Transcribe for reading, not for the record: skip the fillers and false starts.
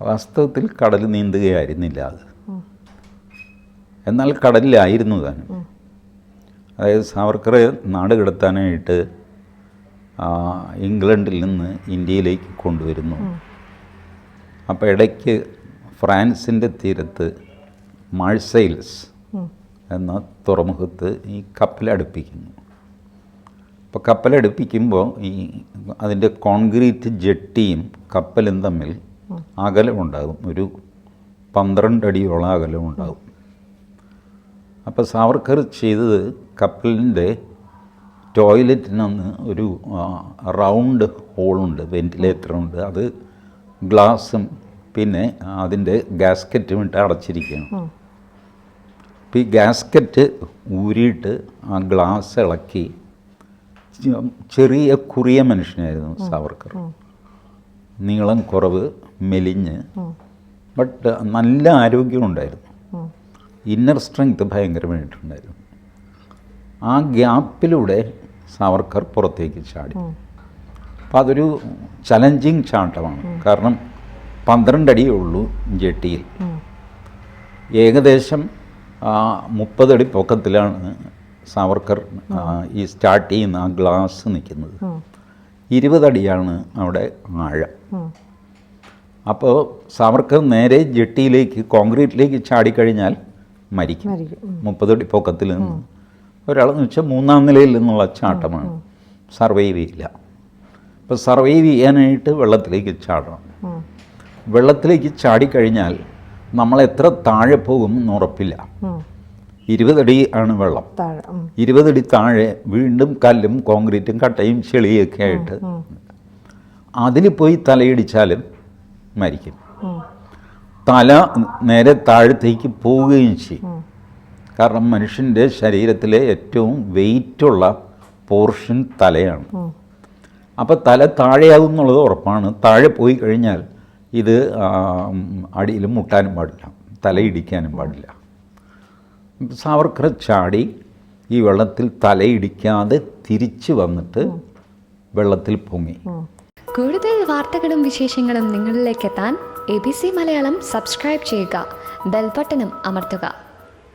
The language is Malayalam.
വാസ്തവത്തിൽ കടൽ നീന്തുകയായിരുന്നില്ല അത്. എന്നാൽ കടലിലായിരുന്നു താനും. അതായത് സാവർക്കറെ നാട് കടത്താനായിട്ട് ഇംഗ്ലണ്ടിൽ നിന്ന് ഇന്ത്യയിലേക്ക് കൊണ്ടുവരുന്നു. അപ്പോൾ ഇടയ്ക്ക് ഫ്രാൻസിൻ്റെ തീരത്ത് മാഴ്സൈൽസ് എന്ന തുറമുഖത്ത് ഈ കപ്പലടുപ്പിക്കുന്നു. അപ്പോൾ കപ്പലടുപ്പിക്കുമ്പോൾ ഈ അതിൻ്റെ കോൺക്രീറ്റ് ജെട്ടിയും കപ്പലും തമ്മിൽ അകലമുണ്ടാകും, ഒരു 12 അടിയോളം അകലമുണ്ടാകും. അപ്പോൾ സാവർക്കർ ചെയ്തത് കപ്പലിൻ്റെ ടോയ്ലറ്റിനൊന്ന് ഒരു റൗണ്ട് ഹോളുണ്ട്, വെൻറ്റിലേറ്ററുണ്ട്, അത് ഗ്ലാസും പിന്നെ അതിൻ്റെ ഗാസ്കറ്റും ഇട്ട് അടച്ചിരിക്കുകയാണ്. അപ്പോൾ ഈ ഗാസ്കറ്റ് ഊരിയിട്ട് ആ ഗ്ലാസ് ഇളക്കി, ചെറിയ കുറിയ മനുഷ്യനായിരുന്നു സാവർക്കർ, നീളം കുറവ്, മെലിഞ്ഞ്, ബട്ട് നല്ല ആരോഗ്യമുണ്ടായിരുന്നു, ഇന്നർ സ്ട്രെങ്ത് ഭയങ്കരമായിട്ടുണ്ടായിരുന്നു. ആ ഗ്യാപ്പിലൂടെ സാവർക്കർ പുറത്തേക്ക് ചാടി. അപ്പം അതൊരു ചലഞ്ചിങ് ചാട്ടമാണ്. കാരണം 12 അടിയേ ഉള്ളൂ ജെട്ടിയിൽ. ഏകദേശം 30 അടി പൊക്കത്തിലാണ് സാവർക്കർ ഈ സ്റ്റാർട്ട് ചെയ്യുന്ന ആ ഗ്ലാസ് നിൽക്കുന്നത്. 20 അടിയാണ് അവിടെ ആഴം. അപ്പോൾ സാവർക്കർ നേരെ ജെട്ടിയിലേക്ക്, കോൺക്രീറ്റിലേക്ക് ചാടിക്കഴിഞ്ഞാൽ മരിക്കും. 30 അടി പൊക്കത്തിൽ നിന്ന് ഒരാളെന്ന് വെച്ചാൽ 3-ാം നിലയിൽ നിന്നുള്ള ചാട്ടമാണ്, സർവൈവ് ചെയ്യില്ല. അപ്പോൾ സർവൈവ് ചെയ്യാനായിട്ട് വെള്ളത്തിലേക്ക് ചാടണം. വെള്ളത്തിലേക്ക് ചാടിക്കഴിഞ്ഞാൽ നമ്മൾ എത്ര താഴെ പോകും എന്ന് ഉറപ്പില്ല. 20 അടി ആണ് വെള്ളം. 20 അടി താഴെ വീണ്ടും കല്ലും കോൺക്രീറ്റും കട്ടയും ചെളിയൊക്കെ ആയിട്ട് അതിൽ പോയി തലയിടിച്ചാലും മരിക്കും. തല നേരെ താഴത്തേക്ക് പോവുകയും ചെയ്യും. കാരണം മനുഷ്യൻ്റെ ശരീരത്തിലെ ഏറ്റവും വെയിറ്റുള്ള പോർഷൻ തലയാണ്. അപ്പോൾ തല താഴെയാകും എന്നുള്ളത് ഉറപ്പാണ്. താഴെ പോയി കഴിഞ്ഞാൽ ഇത് അടിയിൽ മുട്ടാനും പാടില്ല, തലയിടിക്കാനും പാടില്ല. സാവർക്കർ ചാടി ഈ വെള്ളത്തിൽ തലയിടിക്കാതെ തിരിച്ചു വന്നിട്ട് വെള്ളത്തിൽ പൊങ്ങി. കൂടുതൽ വാർത്തകളും വിശേഷങ്ങളും നിങ്ങളിലേക്ക് എത്താൻ ABC മലയാളം സബ്സ്ക്രൈബ് ചെയ്യുക, ബെൽ ബട്ടണും അമർത്തുക.